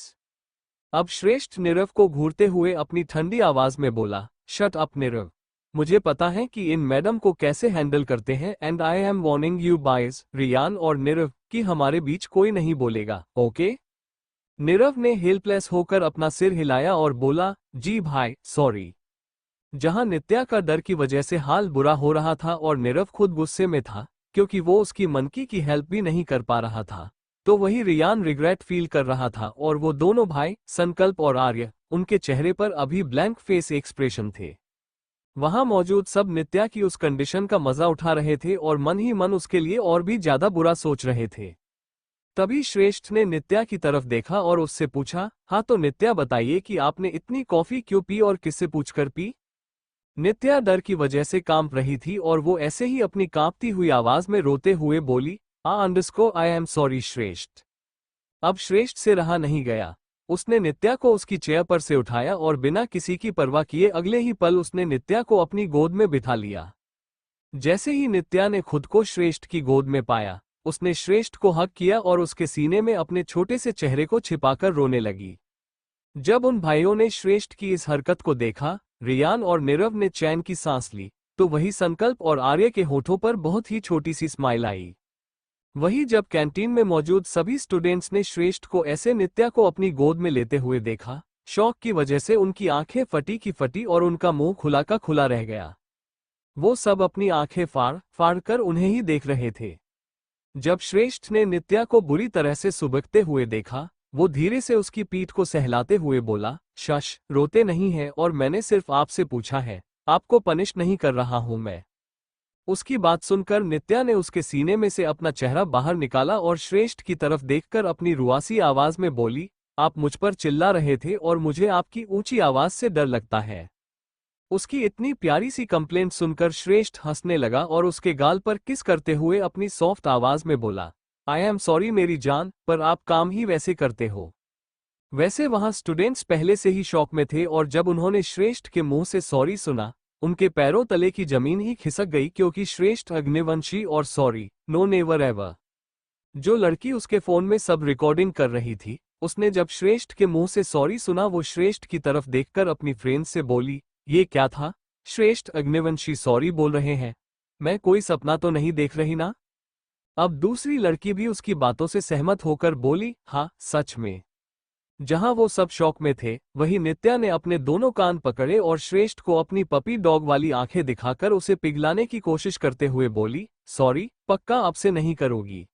अब श्रेष्ठ नीरव को घूरते हुए अपनी ठंडी आवाज में बोला, शट अप नीरव, मुझे पता है कि इन मैडम को कैसे हैंडल करते हैं and I am warning you boys, Riyan और नीरव, कि हमारे बीच कोई नहीं बोलेगा, ओके? नीरव ने हेल्पलेस होकर अपना सिर हिलाया और बोला, जी भाई सॉरी। जहां नित्या का डर की वजह से हाल बुरा हो रहा था और नीरव खुद गुस्से में था क्योंकि वो उसकी मनकी की हेल्प भी नहीं कर पा रहा था, तो वही रियान रिग्रेट फील कर रहा था और वो दोनों भाई संकल्प और आर्य, उनके चेहरे पर अभी ब्लैंक फेस एक्सप्रेशन थे। वहां मौजूद सब नित्या की उस कंडीशन का मजा उठा रहे थे और मन ही मन उसके लिए और भी ज्यादा बुरा सोच रहे थे। तभी श्रेष्ठ ने नित्या की तरफ देखा और उससे पूछा, हाँ तो नित्या बताइए कि आपने इतनी कॉफी क्यों पी और किससे पूछकर पी? नित्या डर की वजह से कांप रही थी और वो ऐसे ही अपनी कांपती हुई आवाज में रोते हुए बोली, आई एम सॉरी श्रेष्ठ। अब श्रेष्ठ से रहा नहीं गया, उसने नित्या को उसकी चेयर पर से उठाया और बिना किसी की परवाह किए अगले ही पल उसने नित्या को अपनी गोद में बिठा लिया। जैसे ही नित्या ने खुद को श्रेष्ठ की गोद में पाया, उसने श्रेष्ठ को हक किया और उसके सीने में अपने छोटे से चेहरे को छिपाकर रोने लगी। जब उन भाइयों ने श्रेष्ठ की इस हरकत को देखा, रियान और नीरव ने चैन की सांस ली, तो वही संकल्प और आर्य के होठों पर बहुत ही छोटी सी स्माइल आई। वही जब कैंटीन में मौजूद सभी स्टूडेंट्स ने श्रेष्ठ को ऐसे नित्या को अपनी गोद में लेते हुए देखा, शौक की वजह से उनकी आंखें फटी की फटी और उनका मुंह खुला का खुला रह गया। वो सब अपनी आंखें फाड़ फाड़ कर उन्हें ही देख रहे थे। जब श्रेष्ठ ने नित्या को बुरी तरह से सुबकते हुए देखा, वो धीरे से उसकी पीठ को सहलाते हुए बोला, शश, रोते नहीं है और मैंने सिर्फ आपसे पूछा है, आपको पनिश नहीं कर रहा हूं मैं। उसकी बात सुनकर नित्या ने उसके सीने में से अपना चेहरा बाहर निकाला और श्रेष्ठ की तरफ देखकर अपनी रुआसी आवाज में बोली, आप मुझ पर चिल्ला रहे थे और मुझे आपकी ऊंची आवाज से डर लगता है। उसकी इतनी प्यारी सी कंप्लेंट सुनकर श्रेष्ठ हंसने लगा और उसके गाल पर किस करते हुए अपनी सॉफ्ट आवाज में बोला, आई एम सॉरी मेरी जान, पर आप काम ही वैसे करते हो। वैसे वहां स्टूडेंट्स पहले से ही शॉक में थे और जब उन्होंने श्रेष्ठ के मुंह से सॉरी सुना, उनके पैरों तले की जमीन ही खिसक गई क्योंकि श्रेष्ठ अग्निवंशी और सॉरी नो नेवर एवर। जो लड़की उसके फोन में सब रिकॉर्डिंग कर रही थी, उसने जब श्रेष्ठ के मुंह से सॉरी सुना, वो श्रेष्ठ की तरफ देखकर अपनी फ्रेंड से बोली, ये क्या था? श्रेष्ठ अग्निवंशी सॉरी बोल रहे हैं, मैं कोई सपना तो नहीं देख रही ना? अब दूसरी लड़की भी उसकी बातों से सहमत होकर बोली, हाँ सच में। जहां वो सब शौक में थे, वहीं नित्या ने अपने दोनों कान पकड़े और श्रेष्ठ को अपनी पपी डॉग वाली आंखें दिखाकर उसे पिघलाने की कोशिश करते हुए बोली, सॉरी, पक्का आपसे नहीं करोगी।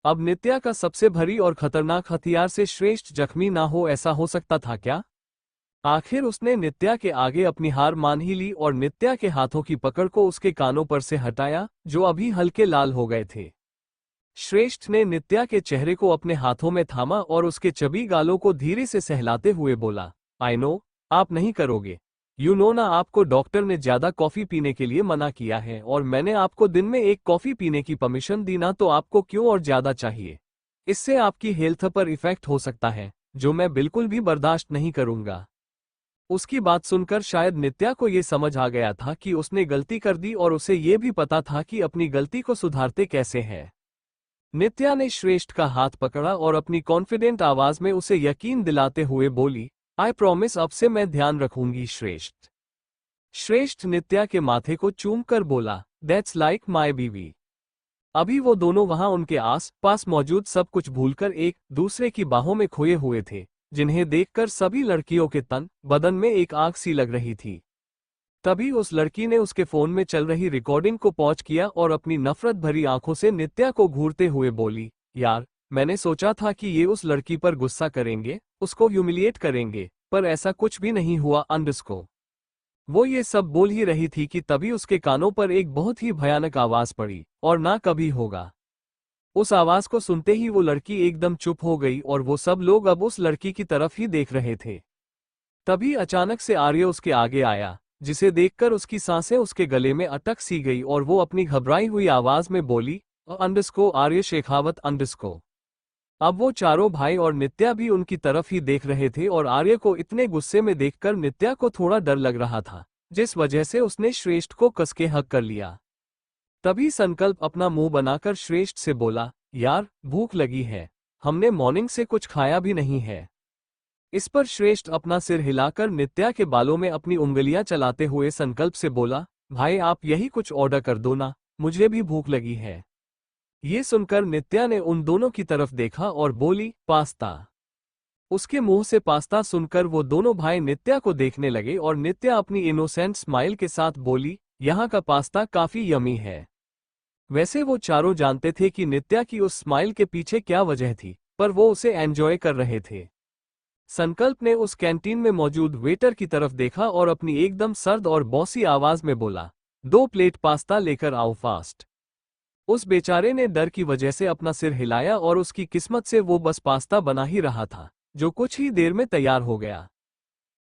अब नित्या का सबसे भरी और खतरनाक हथियार से श्रेष्ठ जख्मी ना हो, ऐसा हो सकता था क्या? आखिर उसने नित्या के आगे अपनी हार मान ही ली और नित्या के हाथों की पकड़ को उसके कानों पर से हटाया, जो अभी हल्के लाल हो गए थे। श्रेष्ठ ने नित्या के चेहरे को अपने हाथों में थामा और उसके चबी गालों को धीरे से सहलाते हुए बोला, आई नो, आप नहीं करोगे। यू नो ना, आपको डॉक्टर ने ज्यादा कॉफी पीने के लिए मना किया है और मैंने आपको दिन में एक कॉफी पीने की परमिशन दी ना, तो आपको क्यों और ज्यादा चाहिए? इससे आपकी हेल्थ पर इफेक्ट हो सकता है, जो मैं बिल्कुल भी बर्दाश्त नहीं करूंगा। उसकी बात सुनकर शायद नित्या को ये समझ आ गया था कि उसने गलती कर दी और उसे ये भी पता था कि अपनी गलती को सुधारते कैसे है। नित्या ने श्रेष्ठ का हाथ पकड़ा और अपनी कॉन्फिडेंट आवाज में उसे यकीन दिलाते हुए बोली, आई प्रॉमिस, अब से मैं ध्यान रखूंगी श्रेष्ठ। श्रेष्ठ नित्या के माथे को चूम कर बोला, दैट्स लाइक माई बीवी। अभी वो दोनों वहां उनके आस पास मौजूद सब कुछ भूलकर एक दूसरे की बाहों में खोए हुए थे, जिन्हें देखकर सभी लड़कियों के तन बदन में एक आग सी लग रही थी। तभी उस लड़की ने उसके फोन में चल रही रिकॉर्डिंग को पॉज किया और अपनी नफरत भरी आंखों से नित्या को घूरते हुए बोली, यार, मैंने सोचा था कि ये उस लड़की पर गुस्सा करेंगे, उसको ह्यूमिलिएट करेंगे, पर ऐसा कुछ भी नहीं हुआ। अंडरस्को। वो ये सब बोल ही रही थी कि तभी उसके कानों पर एक बहुत ही भयानक आवाज पड़ी, और ना कभी होगा। उस आवाज को सुनते ही वो लड़की एकदम चुप हो गई और वो सब लोग अब उस लड़की की तरफ ही देख रहे थे। तभी अचानक से आर्य उसके आगे आया, जिसे देखकर उसकी सांसें उसके गले में अटक सी गई और वो अपनी घबराई हुई आवाज में बोली, आर्य शेखावत अंडरस्को। अब वो चारों भाई और नित्या भी उनकी तरफ ही देख रहे थे और आर्य को इतने गुस्से में देखकर नित्या को थोड़ा डर लग रहा था, जिस वजह से उसने श्रेष्ठ को कसके हक कर लिया। तभी संकल्प अपना मुंह बनाकर श्रेष्ठ से बोला, यार भूख लगी है, हमने मॉर्निंग से कुछ खाया भी नहीं है। इस पर श्रेष्ठ अपना सिर हिलाकर नित्या के बालों में अपनी उंगलियां चलाते हुए संकल्प से बोला, भाई आप यही कुछ ऑर्डर कर दो ना, मुझे भी भूख लगी है। ये सुनकर नित्या ने उन दोनों की तरफ देखा और बोली, पास्ता। उसके मुंह से पास्ता सुनकर वो दोनों भाई नित्या को देखने लगे और नित्या अपनी इनोसेंट स्माइल के साथ बोली, यहाँ का पास्ता काफी यमी है। वैसे वो चारों जानते थे कि नित्या की उस स्माइल के पीछे क्या वजह थी, पर वो उसे एंजॉय कर रहे थे। संकल्प ने उस कैंटीन में मौजूद वेटर की तरफ देखा और अपनी एकदम सर्द और बॉसी आवाज में बोला, 2 प्लेट पास्ता लेकर आओ फास्ट। उस बेचारे ने डर की वजह से अपना सिर हिलाया और उसकी किस्मत से वो बस पास्ता बना ही रहा था, जो कुछ ही देर में तैयार हो गया।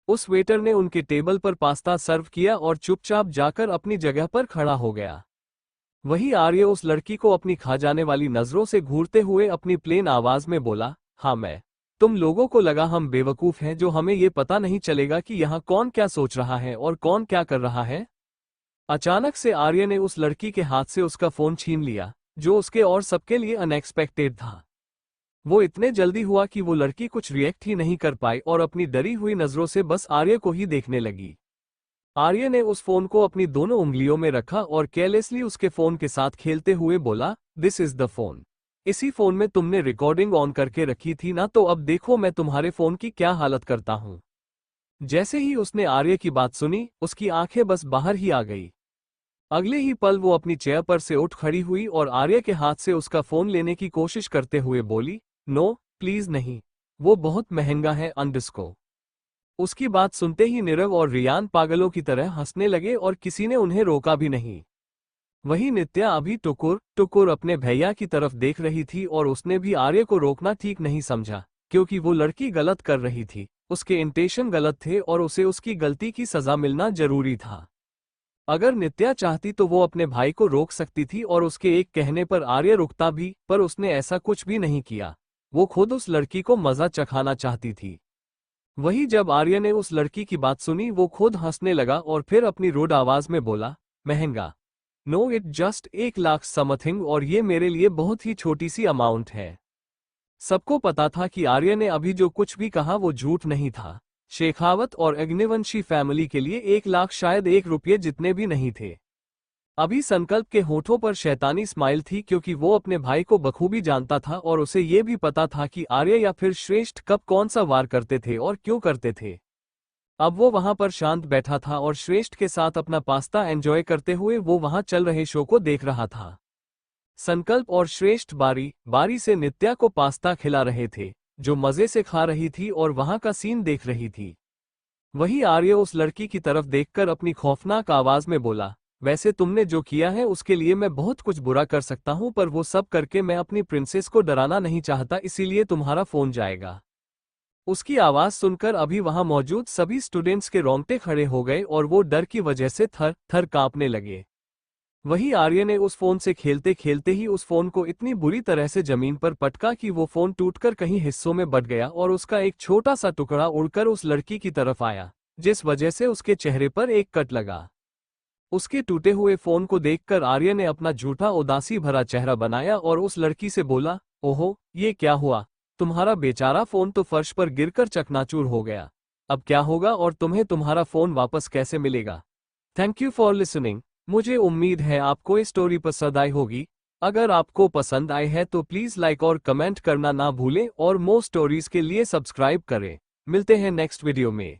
उस वेटर ने उनके टेबल पर पास्ता सर्व किया और चुपचाप जाकर अपनी जगह पर खड़ा हो गया। वही आर्य उस लड़की को अपनी खा जाने वाली नजरों से घूरते हुए अपनी प्लेन आवाज में बोला, हाँ मैं। तुम लोगों को लगा हम बेवकूफ हैं जो हमें ये पता नहीं चलेगा कि यहाँ कौन क्या सोच रहा है और कौन क्या कर रहा है। अचानक से आर्य ने उस लड़की के हाथ से उसका फोन छीन लिया, जो उसके और सबके लिए अनएक्सपेक्टेड था। वो इतने जल्दी हुआ कि वो लड़की कुछ रिएक्ट ही नहीं कर पाई और अपनी डरी हुई नजरों से बस आर्य को ही देखने लगी। आर्य ने उस फोन को अपनी दोनों उंगलियों में रखा और केयरलेसली उसके फोन के साथ खेलते हुए बोला, दिस इज द फोन। इसी फोन में तुमने रिकॉर्डिंग ऑन करके रखी थी ना, तो अब देखो मैं तुम्हारे फोन की क्या हालत करता हूँ। जैसे ही उसने आर्य की बात सुनी, उसकी आंखें बस बाहर ही आ गई। अगले ही पल वो अपनी चेयर पर से उठ खड़ी हुई और आर्य के हाथ से उसका फोन लेने की कोशिश करते हुए बोली, नो प्लीज नहीं, वो बहुत महंगा है अंडरस्को। उसकी बात सुनते ही नीरव और रियान पागलों की तरह हंसने लगे और किसी ने उन्हें रोका भी नहीं। वहीं नित्या अभी टुकुर टुकुर अपने भैया की तरफ देख रही थी और उसने भी आर्य को रोकना ठीक नहीं समझा, क्योंकि वो लड़की गलत कर रही थी, उसके इंटेंशन गलत थे और उसे उसकी गलती की सजा मिलना जरूरी था। अगर नित्या चाहती तो वो अपने भाई को रोक सकती थी और उसके एक कहने पर आर्य रुकता भी, पर उसने ऐसा कुछ भी नहीं किया। वो खुद उस लड़की को मजा चखाना चाहती थी। वही जब आर्य ने उस लड़की की बात सुनी, वो खुद हंसने लगा और फिर अपनी रूड आवाज में बोला, महंगा? No it just 1 lakh something, और ये मेरे लिए बहुत ही छोटी सी अमाउंट है। सबको पता था कि आर्य ने अभी जो कुछ भी कहा वो झूठ नहीं था। शेखावत और अग्निवंशी फैमिली के लिए 1 लाख शायद 1 रुपये जितने भी नहीं थे। अभी संकल्प के होठों पर शैतानी स्माइल थी, क्योंकि वो अपने भाई को बखूबी जानता था और उसे ये भी पता था कि आर्य या फिर श्रेष्ठ कब कौन सा वार करते थे और क्यों करते थे। अब वो वहां पर शांत बैठा था और श्रेष्ठ के साथ अपना पास्ता एंजॉय करते हुए वो वहां चल रहे शो को देख रहा था। संकल्प और श्रेष्ठ बारी बारी से नित्या को पास्ता खिला रहे थे, जो मजे से खा रही थी और वहां का सीन देख रही थी। वही आर्य उस लड़की की तरफ देखकर अपनी खौफनाक आवाज में बोला, वैसे तुमने जो किया है उसके लिए मैं बहुत कुछ बुरा कर सकता हूं, पर वो सब करके मैं अपनी प्रिंसेस को डराना नहीं चाहता, इसीलिए तुम्हारा फोन जाएगा। उसकी आवाज सुनकर अभी वहां मौजूद सभी स्टूडेंट्स के रोंगटे खड़े हो गए और वो डर की वजह से थर थर कांपने लगे। वही आर्य ने उस फोन से खेलते खेलते ही उस फोन को इतनी बुरी तरह से जमीन पर पटका कि वो फोन टूटकर कहीं हिस्सों में बट गया और उसका एक छोटा सा टुकड़ा उड़कर उस लड़की की तरफ आया, जिस वजह से उसके चेहरे पर एक कट लगा। उसके टूटे हुए फोन को देखकर आर्य ने अपना झूठा उदासी भरा चेहरा बनाया और उस लड़की से बोला, ओहो ये क्या हुआ, तुम्हारा बेचारा फोन तो फर्श पर गिरकर चकनाचूर हो गया। अब क्या होगा और तुम्हें तुम्हारा फोन वापस कैसे मिलेगा? Thank you for listening. मुझे उम्मीद है आपको ये स्टोरी पसंद आई होगी। अगर आपको पसंद आई है तो प्लीज लाइक और कमेंट करना ना भूलें और मोर स्टोरीज के लिए सब्सक्राइब करें। मिलते हैं नेक्स्ट वीडियो में।